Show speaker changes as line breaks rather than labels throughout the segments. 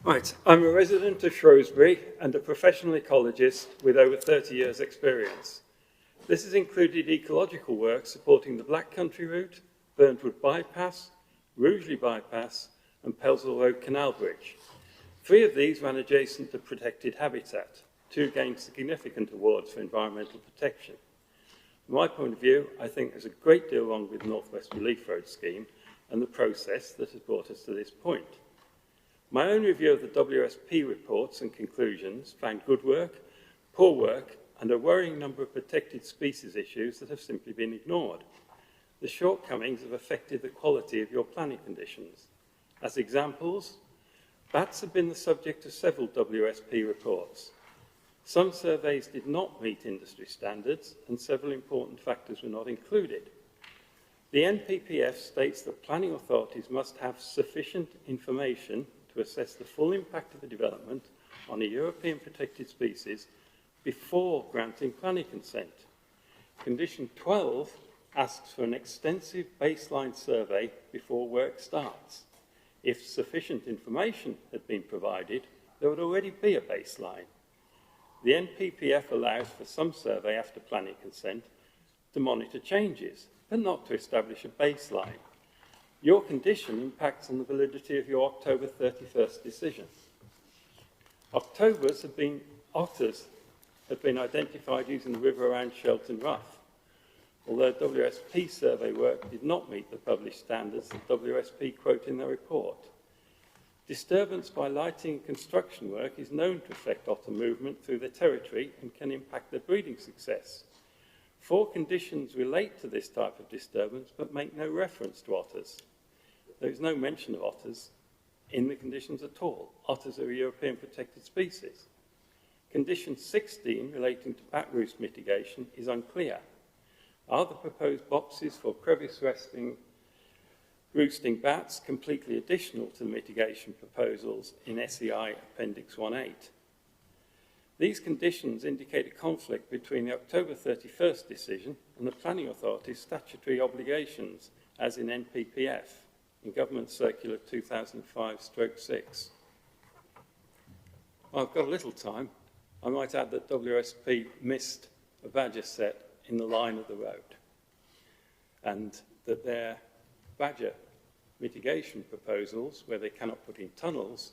Right, I'm a resident of Shrewsbury and a professional ecologist with over 30 years' experience. This has included ecological work supporting the Black Country route, Burnwood Bypass, Rugeley Bypass and Pelsall Road Canal Bridge. 3 of these ran adjacent to protected habitat. 2 gained significant awards for environmental protection. From my point of view, I think there's a great deal wrong with the North West Relief Road scheme and the process that has brought us to this point. My own review of the WSP reports and conclusions found good work, poor work, and a worrying number of protected species issues that have simply been ignored. The shortcomings have affected the quality of your planning conditions. As examples, bats have been the subject of several WSP reports. Some surveys did not meet industry standards, and several important factors were not included. The NPPF states that planning authorities must have sufficient information to assess the full impact of the development on a European protected species before granting planning consent. Condition 12 asks for an extensive baseline survey before work starts. If sufficient information had been provided, there would already be a baseline. The NPPF allows for some survey after planning consent to monitor changes, but not to establish a baseline. Your condition impacts on the validity of your October 31st decision. Otters have been identified using the river around Shelton Rough. Although WSP survey work did not meet the published standards that WSP quote in their report. Disturbance by lighting and construction work is known to affect otter movement through their territory and can impact their breeding success. 4 conditions relate to this type of disturbance but make no reference to otters. There is no mention of otters in the conditions at all. Otters are a European protected species. Condition 16 relating to bat roost mitigation is unclear. Are the proposed boxes for crevice roosting bats completely additional to the mitigation proposals in SEI Appendix 1.8? These conditions indicate a conflict between the October 31st decision and the planning authority's statutory obligations, as in NPPF, in Government Circular 2005/6. I've got a little time. I might add that WSP missed a badger set in the line of the road, and that their badger mitigation proposals, where they cannot put in tunnels,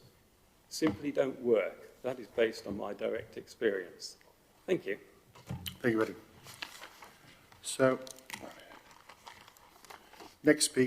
simply don't work. That is based on my direct experience. Thank you.
Thank you, Eddie. So, next speaker.